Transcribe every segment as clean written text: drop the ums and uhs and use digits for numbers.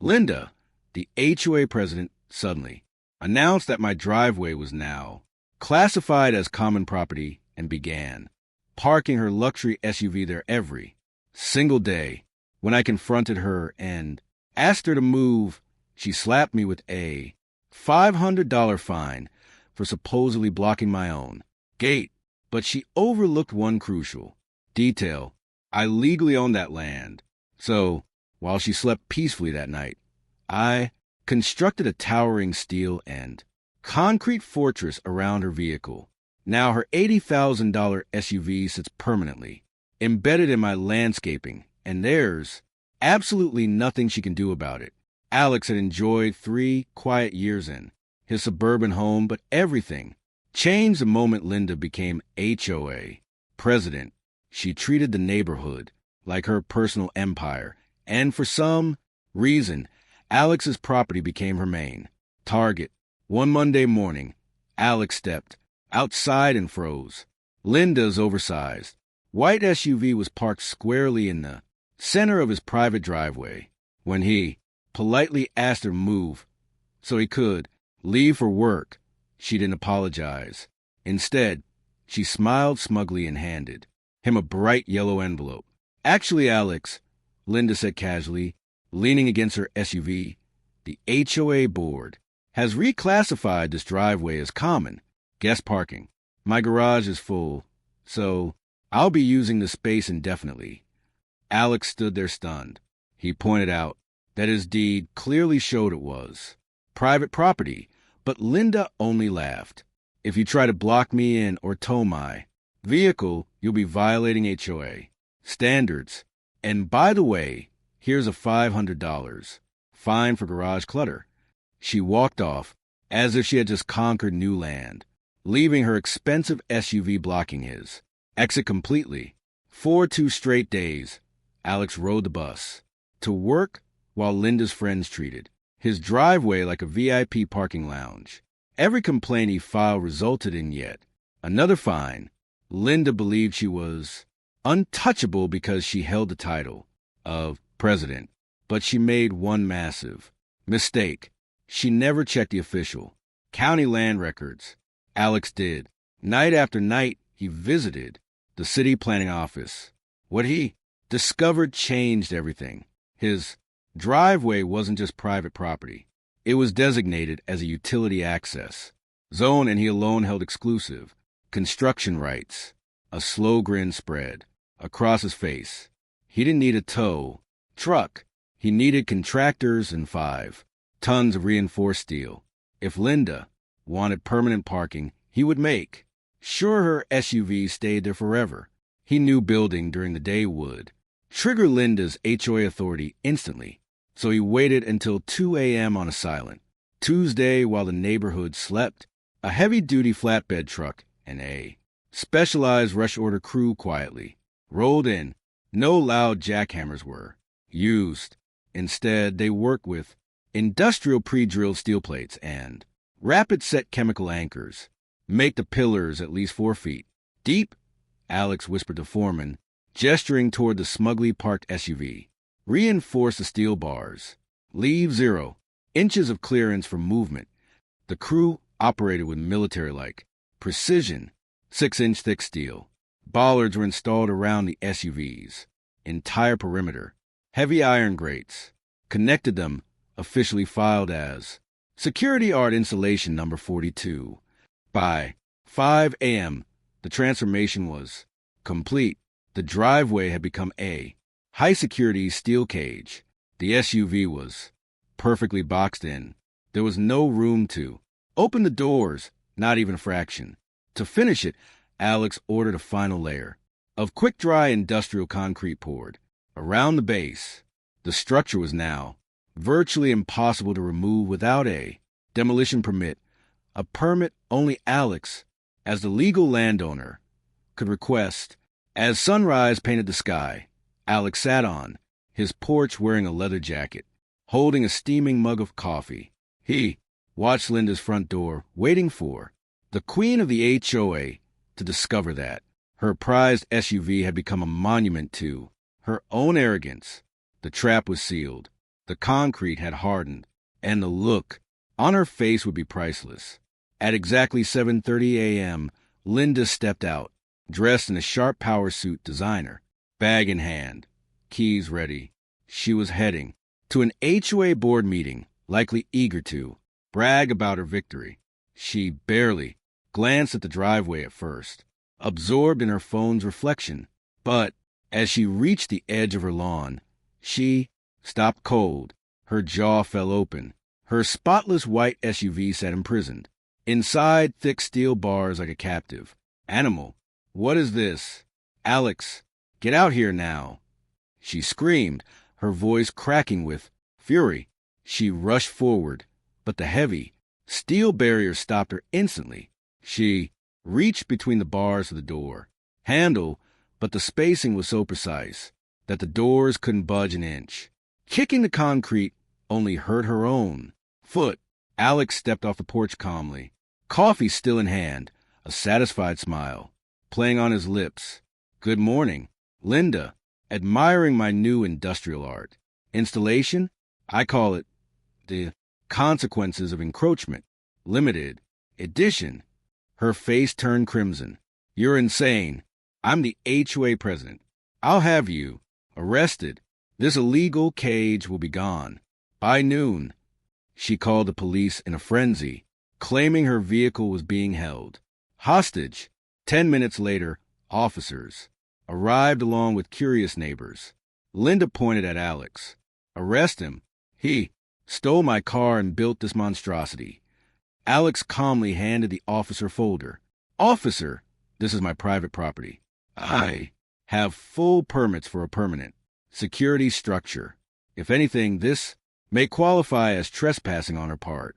Linda, the HOA president, suddenly announced that my driveway was now classified as common property and began parking her luxury SUV there every single day. When I confronted her and asked her to move, she slapped me with a $500 fine for supposedly blocking my own gate. But she overlooked one crucial detail. I legally own that land. So, while she slept peacefully that night, I constructed a towering steel and concrete fortress around her vehicle. Now her $80,000 SUV sits permanently embedded in my landscaping, and there's absolutely nothing she can do about it. Alex had enjoyed 3 quiet years in his suburban home, but everything changed the moment Linda became HOA president. She treated the neighborhood like her personal empire, and for some reason, Alex's property became her main target. One Monday morning, Alex stepped outside and froze. Linda's oversized white SUV was parked squarely in the center of his private driveway. When he politely asked her to move so he could leave for work, she didn't apologize. Instead, she smiled smugly and handed him a bright yellow envelope. "Actually, Alex," Linda said casually, leaning against her SUV, "the HOA board has reclassified this driveway as common guest parking. My garage is full, so I'll be using the space indefinitely." Alex stood there stunned. He pointed out that his deed clearly showed it was private property, but Linda only laughed. "If you try to block me in or tow my vehicle, you'll be violating HOA standards. And by the way, here's a $500 fine for garage clutter." She walked off as if she had just conquered new land, leaving her expensive SUV blocking his exit completely. For 2 straight days, Alex rode the bus to work while Linda's friends treated his driveway like a VIP parking lounge. Every complaint he filed resulted in yet another fine. Linda believed she was untouchable because she held the title of president, but she made one massive mistake. She never checked the official county land records. Alex did. Night after night, he visited the city planning office. What he discovered changed everything. His driveway wasn't just private property. It was designated as a utility access zone, and he alone held exclusive construction rights. A slow grin spread across his face. He didn't need a tow truck. He needed contractors and 5 tons of reinforced steel. If Linda wanted permanent parking, he would make sure her SUV stayed there forever. He knew building during the day would trigger Linda's HOA authority instantly, so he waited until 2 a.m. on a silent Tuesday while the neighborhood slept. A heavy-duty flatbed truck and a specialized rush order crew quietly rolled in. No loud jackhammers were used. Instead, they worked with industrial pre-drilled steel plates and rapid-set chemical anchors. "Make the pillars at least 4 feet deep," Alex whispered to foreman, gesturing toward the smugly parked SUV. "Reinforce the steel bars. Leave 0 inches of clearance for movement." The crew operated with military-like precision. 6-inch thick steel bollards were installed around the SUV's entire perimeter. Heavy iron grates connected them, officially filed as Security Art Installation Number 42. By 5 a.m., the transformation was complete. The driveway had become a high-security steel cage. The SUV was perfectly boxed in. There was no room to open the doors, not even a fraction. To finish it, Alex ordered a final layer of quick-dry industrial concrete poured around the base. The structure was now virtually impossible to remove without a demolition permit, a permit only Alex, as the legal landowner, could request. As sunrise painted the sky, Alex sat on his porch wearing a leather jacket, holding a steaming mug of coffee. He watched Linda's front door, waiting for the queen of the HOA to discover that her prized SUV had become a monument to her own arrogance. The trap was sealed. The concrete had hardened, and the look on her face would be priceless. At exactly 7:30 a.m., Linda stepped out, dressed in a sharp power suit designer, bag in hand, keys ready. She was heading to an HOA board meeting, likely eager to brag about her victory. She barely glanced at the driveway at first, absorbed in her phone's reflection. But as she reached the edge of her lawn, she stopped cold. Her jaw fell open. Her spotless white SUV sat imprisoned. Inside, thick steel bars like a captive. Animal, what is this? Alex, get out here now. She screamed, her voice cracking with fury. She rushed forward, but the heavy steel barrier stopped her instantly. She reached between the bars of the door handle, but the spacing was so precise that the doors couldn't budge an inch. Kicking the concrete only hurt her own foot. Alex stepped off the porch calmly, coffee still in hand, a satisfied smile playing on his lips. Good morning, Linda, admiring my new industrial art installation. I call it the Consequences of Encroachment, limited edition. Her face turned crimson. You're insane. I'm the HOA president. I'll have you arrested. This illegal cage will be gone by noon. She called the police in a frenzy, claiming her vehicle was being held hostage. 10 minutes later, officers arrived along with curious neighbors. Linda pointed at Alex. Arrest him. He stole my car and built this monstrosity. Alex calmly handed the officer folder. Officer, this is my private property. I have full permits for a permanent security structure. If anything, this may qualify as trespassing on her part.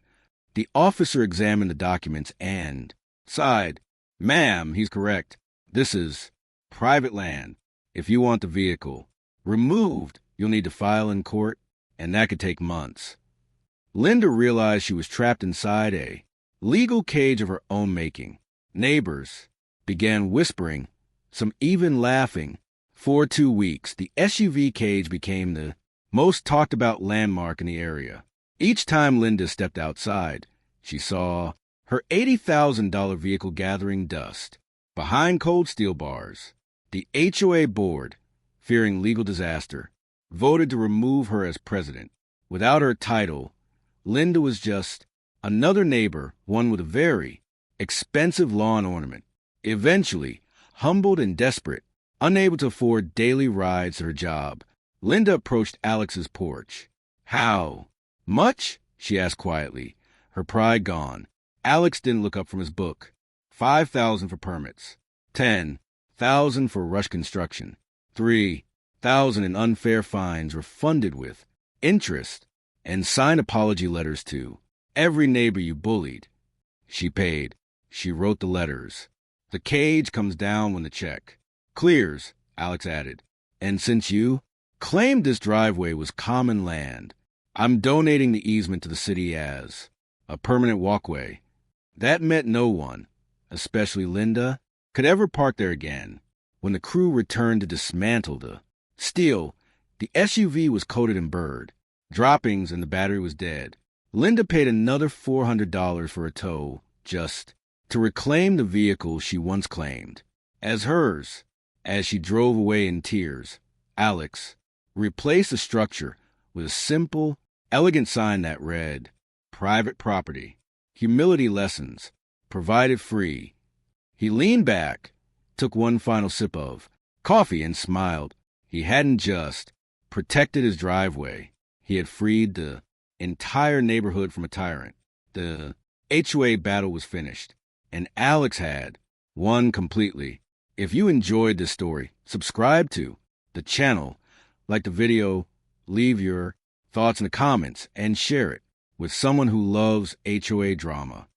The officer examined the documents and sighed. Ma'am, he's correct. This is private land. If you want the vehicle removed, you'll need to file in court, and that could take months. Linda realized she was trapped inside a legal cage of her own making. Neighbors began whispering, some even laughing. For 2 weeks, the SUV cage became the most talked about landmark in the area. Each time Linda stepped outside, she saw her $80,000 vehicle gathering dust behind cold steel bars. The HOA board, fearing legal disaster, voted to remove her as president. Without her title, Linda was just another neighbor, one with a very expensive lawn ornament. Eventually, humbled and desperate, unable to afford daily rides to her job, Linda approached Alex's porch. How much? She asked quietly, her pride gone. Alex didn't look up from his book. $5,000 for permits, $10,000 for rush construction, $3,000 in unfair fines refunded with interest, and signed apology letters to every neighbor you bullied. She paid. She wrote the letters. The cage comes down when the check clears, Alex added. And since you claimed this driveway was common land, I'm donating the easement to the city as a permanent walkway. That meant no one, especially Linda, could ever park there again. When the crew returned to dismantle the steel, the SUV was coated in bird droppings and the battery was dead. Linda paid another $400 for a tow just to reclaim the vehicle she once claimed as hers. As she drove away in tears, Alex replaced the structure with a simple, elegant sign that read, Private Property, Humility Lessons, Provided Free. He leaned back, took one final sip of coffee and smiled. He hadn't just protected his driveway. He had freed the entire neighborhood from a tyrant. The HOA battle was finished, and Alex had won completely. If you enjoyed this story, subscribe to the channel, like the video, leave your thoughts in the comments, and share it with someone who loves HOA drama.